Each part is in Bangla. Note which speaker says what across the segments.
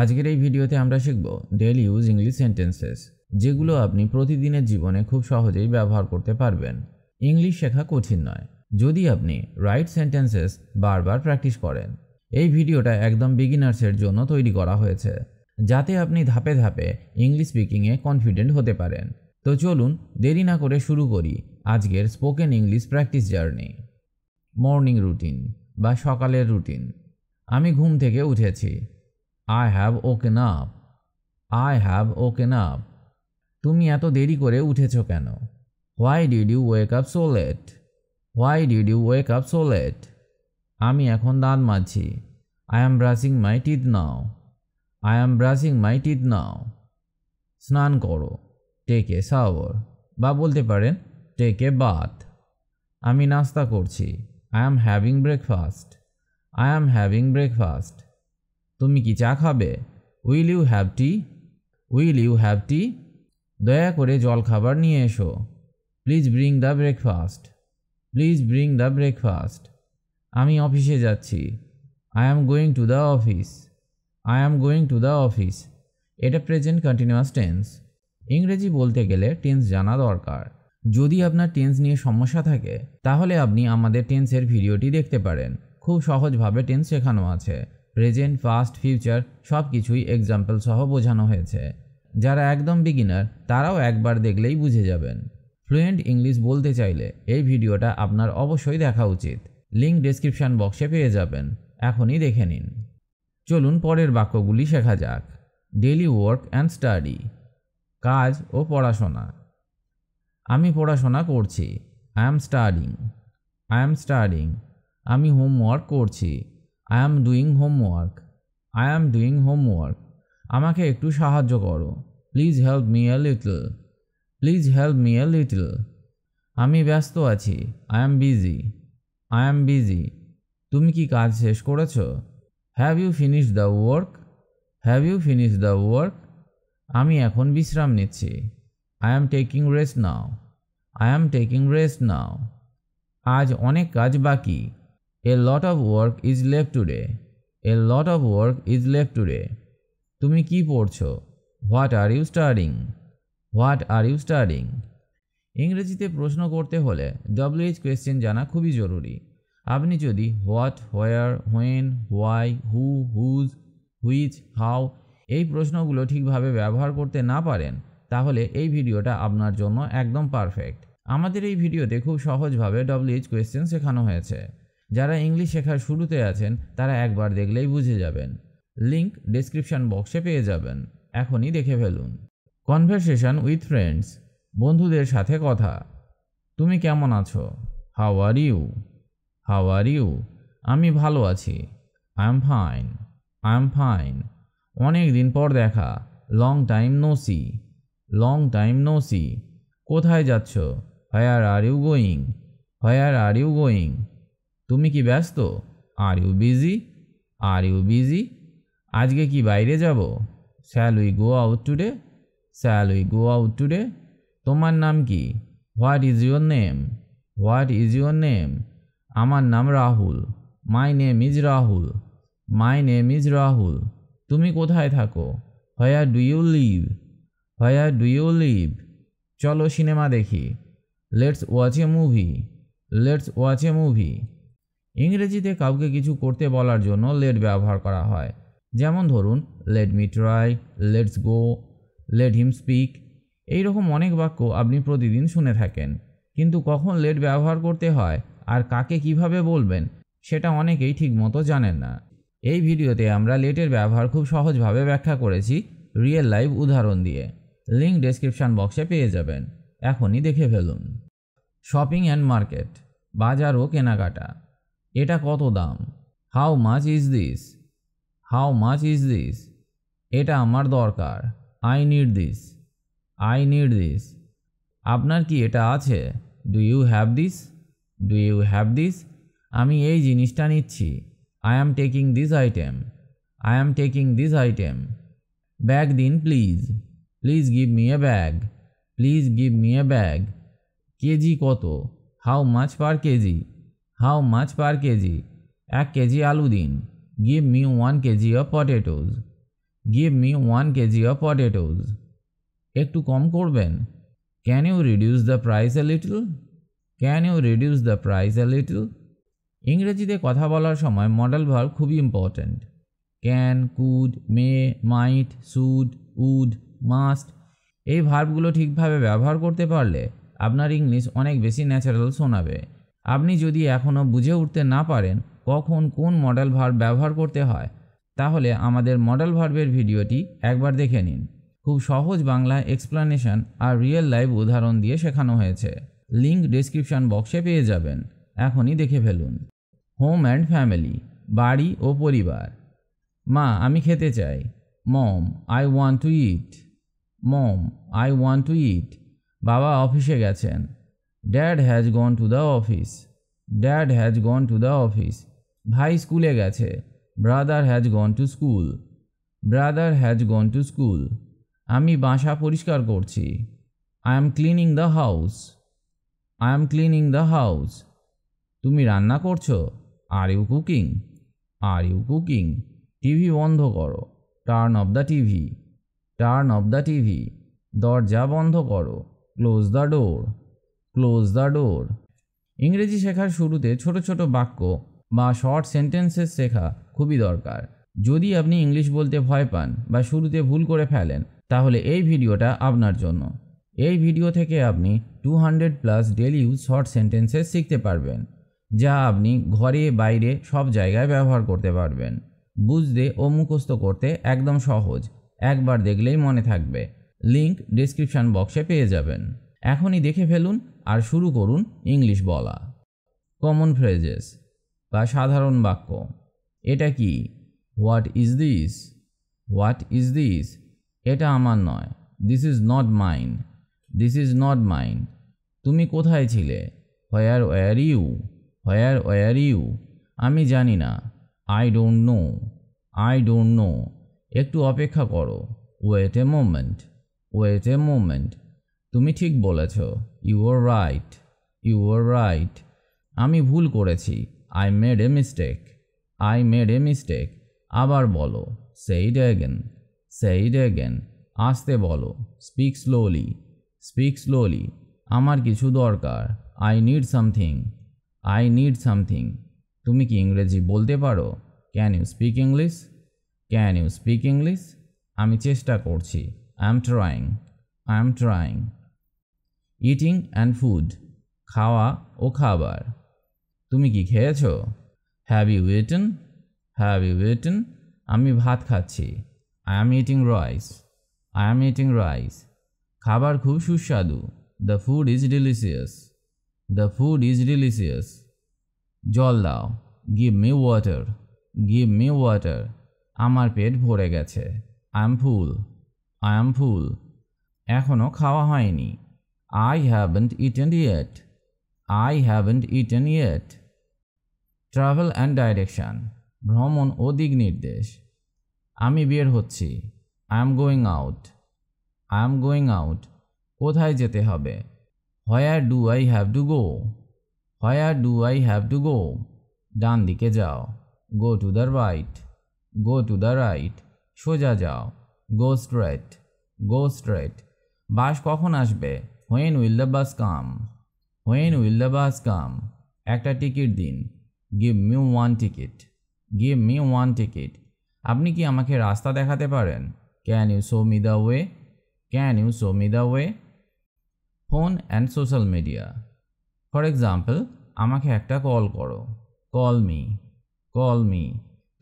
Speaker 1: আজকের এই ভিডিওতে আমরা শিখব ডেইলি ইউজ ইংলিশ সেন্টেন্সেস, যেগুলো আপনি প্রতিদিনের জীবনে খুব সহজেই ব্যবহার করতে পারবেন। ইংলিশ শেখা কঠিন নয়, যদি আপনি রাইট সেন্টেন্সেস বারবার প্র্যাকটিস করেন। এই ভিডিওটা একদম বিগিনার্সের জন্য তৈরি করা হয়েছে, যাতে আপনি ধাপে ধাপে ইংলিশ স্পিকিংয়ে কনফিডেন্ট হতে পারেন। তো চলুন দেরি না করে শুরু করি আজকের spoken English practice journey. Morning routine বা সকালের রুটিন। আমি ঘুম থেকে উঠেছি। I have woken up. I have woken up. তুমি এত দেরি করে উঠেছো কেন? Why did you wake up so late? Why did you wake up so late? আমি এখন দাঁত মাজছি। I am brushing my teeth now. I am brushing my teeth now. স্নান করো। Take a shower. বা বলতে পারেন take a bath. আমি নাস্তা করছি। I am having breakfast. I am having breakfast. তুমি কি চা খাবে? Will you have tea? Will you have tea? দয়া করে জল খাবার নিয়ে এসো। Please bring the breakfast. Please bring the breakfast. আমি অফিসে যাচ্ছি। I am going to the office. I am going to the office. এটা প্রেজেন্ট কন্টিনিউয়াস টেন্স। ইংরেজি বলতে গেলে টেন্স জানা দরকার। যদি আপনার টেন্স নিয়ে সমস্যা থাকে, তাহলে আপনি আমাদের টেন্সের ভিডিওটি দেখতে পারেন। খুব সহজভাবে টেন্স শেখানো আছে। প্রেজেন্ট, পাস্ট, ফিউচার সব কিছুই এক্সাম্পল সহ বোঝানো হয়েছে। যারা একদম বিগিনার, তারাও একবার দেখলেই বুঝে যাবেন। ফ্লুয়েন্ট ইংলিশ বলতে চাইলে এই ভিডিওটা আপনার অবশ্যই দেখা উচিত। লিঙ্ক ডেসক্রিপশন বক্সে পেয়ে যাবেন, এখনই দেখে নিন। চলুন পরের বাক্যগুলি শেখা যাক। Daily work and study. কাজ ও পড়াশোনা। আমি পড়াশোনা করছি। I am studying. I am studying. আমি হোমওয়ার্ক করছি। I am doing homework. I am doing homework. আমাকে একটু সাহায্য করো। Please help me a little. Please help me a little. আমি ব্যস্ত আছি। I am busy. I am busy. তুমি কি কাজ শেষ করেছো? Have you finished the work? Have you finished the work? আমি এখন বিশ্রাম নিচ্ছি। I am taking rest now. I am taking rest now. আজ অনেক কাজ বাকি। A lot of work is left today. A lot of work is left today. তুমি কি পড়ছো? What are you studying? What are you studying? ইংরেজিতে প্রশ্ন করতে হলে WH কোয়েশ্চেন জানা খুবই জরুরি। আপনি যদি what, where, when, why, who, whose, which, how এই প্রশ্নগুলো ঠিকভাবে ব্যবহার করতে না পারেন, তাহলে এই ভিডিওটা আপনার জন্য একদম পারফেক্ট। আমাদের এই ভিডিওতে খুব সহজভাবে WH কোয়েশ্চেন শেখানো হয়েছে। যারা ইংলিশ শেখার শুরুতে আছেন, তারা একবার দেখলেই বুঝে যাবেন। লিঙ্ক ডেসক্রিপশন বক্সে পেয়ে যাবেন, এখনই দেখে ফেলুন। Conversation with friends. বন্ধুদের সাথে কথা। তুমি কেমন আছো? How are you? How are you? আমি ভালো আছি। I am fine. I am fine. অনেক দিন পর দেখা। Long time no see. Long time no see. কোথায় যাচ্ছ? Where are you going? Where are you going? তুমি কি ব্যস্ত? Are you busy? Are you busy? আজকে কি বাইরে যাব? Shall we go out today? Shall we go out today? তোমার নাম কি? What is your name? What is your name? আমার নাম Rahul. My name is Rahul. My name is Rahul. তুমি কোথায় থাকো? Where do you live? Where do you live? চলো সিনেমা দেখি। Let's watch a movie. Let's watch a movie. ইংরেজিতে কাউকে কিছু করতে বলার জন্য লেট ব্যবহার করা হয়। যেমন ধরুন, let me try, let's go, let him speak. এইরকম অনেক বাক্য আপনি প্রতিদিন শুনে থাকেন, কিন্তু কখন লেট ব্যবহার করতে হয় আর কাকে কিভাবে বলবেন, সেটা অনেকেই ঠিকমতো জানেন না। এই ভিডিওতে আমরা লেটের ব্যবহার খুব সহজভাবে ব্যাখ্যা করেছি রিয়েল লাইভ উদাহরণ দিয়ে। লিঙ্ক ডেসক্রিপশন বক্সে পেয়ে যাবেন, এখনই দেখে ফেলুন। Shopping and market. বাজার ও কেনাকাটা। এটা কত দাম? How much is this? How much is this? এটা আমার দরকার। I need this. I need this. আপনার কি এটা আছে? Do you have this? Do you have this? আমি এই জিনিসটা নিচ্ছি। I am taking this item. I am taking this item. Bag দিন please. Please give me a bag. Please give me a bag. KG কত? How much per kg? How much per kg? 1 kg আলু দিন। Give me 1 kg of potatoes. Give me 1 kg of potatoes. একটু কম করবেন? Can you reduce the price a little? Can you reduce the price a little? ইংরেজিতে কথা বলার সময় মডেল ভার্ব খুবই important. Can, could, may, might, should, would, must এই ভার্বগুলো ঠিকভাবে ব্যবহার করতে পারলে আপনার ইংলিশ অনেক বেশি ন্যাচারাল শোনাবে। আপনি যদি এখনও বুঝে উঠতে না পারেন কখন কোন মডেল ভার্ব ব্যবহার করতে হয়, তাহলে আমাদের মডেল ভার্বের ভিডিওটি একবার দেখে নিন। খুব সহজ বাংলা এক্সপ্লানেশন আর রিয়েল লাইভ উদাহরণ দিয়ে শেখানো হয়েছে। লিঙ্ক ডেসক্রিপশন বক্সে পেয়ে যাবেন, এখনই দেখে ফেলুন। হোম অ্যান্ড ফ্যামিলি, বাড়ি ও পরিবার। মা, আমি খেতে চাই। Mom, I want to eat. Mom, I want to eat. বাবা অফিসে গেছেন। Dad has gone to the office. Dad has gone to the office. ভাই স্কুলে গেছে। Brother has gone to school. Brother has gone to school. আমি বাসা পরিষ্কার করছি। I am cleaning the house. I am cleaning the house. তুমি রান্না করছো? Are you cooking? Are you cooking? TV বন্ধ করো। Turn of the TV. Turn off the TV. দরজা বন্ধ করো। Close the door. Close the door. ইংরেজি শেখার শুরুতে ছোট ছোট বাক্য বা শর্ট সেন্টেন্সেস শেখা খুবই দরকার। যদি আপনি ইংলিশ বলতে ভয় পান বা শুরুতে ভুল করে ফেলেন, তাহলে এই ভিডিওটা আপনার জন্য। এই ভিডিও থেকে আপনি 200+ ডেইলি ইউজ শর্ট সেন্টেন্সেস শিখতে পারবেন, যা আপনি ঘরে বাইরে সব জায়গায় ব্যবহার করতে পারবেন। বুঝতে ও মুখস্থ করতে একদম সহজ, একবার দেখলেই মনে থাকবে। লিঙ্ক ডেসক্রিপশন বক্সে পেয়ে যাবেন। এখনই দেখে ফেলুন আর শুরু করুন ইংলিশ বলা। কমন ফ্রেজেস বা সাধারণ বাক্য। এটা কি? What is this? What is this? এটা আমার নয়। This is not mine. This is not mine. তুমি কোথায় ছিলে? Where were you? Where were you? আমি জানি না। I don't know. I don't know. একটু অপেক্ষা করো। Wait a moment. Wait a moment. তুমি ঠিক বলেছ। You are right. You are right. আমি ভুল করেছি। I made a mistake. I made a mistake. আবার বলো। সে it again. Say it again. আস্তে বলো। Speak slowly. Speak slowly. আমার কিছু দরকার। I need something. I need something. তুমি কি ইংরেজি বলতে পারো? Can you speak English? Can you speak English? আমি চেষ্টা করছি। I am trying. I am trying. Eating and food, খাওয়া ও খাবার। তুমি কি খেয়েছ? Have you eaten? Have you eaten? আমি ভাত খাচ্ছি। I am eating rice. I am eating rice. খাবার খুব সুস্বাদু। The food is delicious. The food is delicious. জল দাও। Give me water. Give me water. আমার পেট ভরে গেছে। I am full. I am full. এখনও খাওয়া হয়নি। I haven't eaten yet. I haven't eaten yet. Travel and direction, ভ্রমণ ও দিক নির্দেশ। আমি বের হচ্ছি। I am going out. I am going out. কোথায় যেতে হবে? Where do I have to go? Where do I have to go? ডান দিকে যাও। Go to the right. Go to the right. সোজা যাও। Go straight. Go straight. বাস কখন আসবে? When will the bus come? When will the bus come? একটা টিকিট দিন। Give me one ticket. Give me one ticket. আপনি কি আমাকে রাস্তা দেখাতে পারেন? Can you show me the way? Can you show me the way? Phone and social media. For example, আমাকে একটা কল করো। Call me. Call me.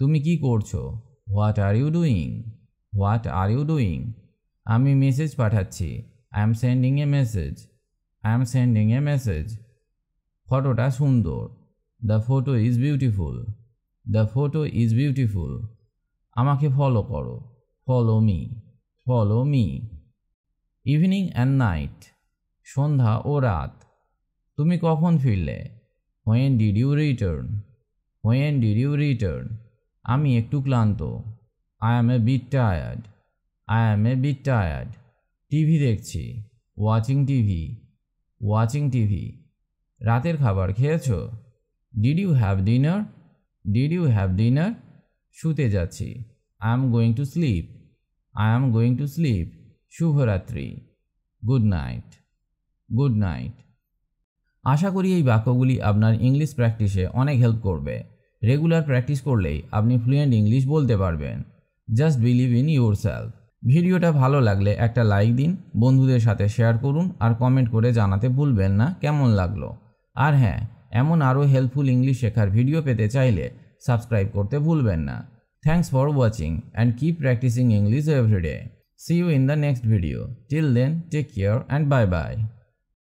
Speaker 1: তুমি কি করছো? What are you doing? What are you doing? আমি মেসেজ পাঠাচ্ছি। I am sending a message. I am sending a message. ফটোটা সুন্দর। The photo is beautiful. The photo is beautiful. আমাকে ফলো করো। Follow me. Follow me. Evening and night, সন্ধ্যা ও রাত। তুমি কখন ফিরলে? When did you return? When did you return? আমি একটু ক্লান্ত। I am a bit tired. I am a bit tired. TV দেখছি। Watching TV. Watching TV. রাতের খাবার খেয়েছো? Did you have dinner? Did you have dinner? শুতে যাচ্ছি। I am going to sleep. I am going to sleep. শুভরাত্রি। Good night. Good night. আশা করি এই বাক্যগুলি আপনার ইংলিশ প্র্যাকটিসে অনেক হেল্প করবে। রেগুলার প্র্যাকটিস করলেই আপনি ফ্লুয়েন্ট ইংলিশ বলতে পারবেন। Just believe in yourself. ভিডিওটা ভালো লাগলে একটা লাইক দিন, বন্ধুদের সাথে শেয়ার করুন আর কমেন্ট করে জানাতে ভুলবেন না কেমন লাগলো। আর হ্যাঁ, এমন আরও হেল্পফুল ইংলিশ শেখার ভিডিও পেতে চাইলে সাবস্ক্রাইব করতে ভুলবেন না। Thanks for watching and keep practicing English every day. See you in the next video. Till then, take care and bye bye.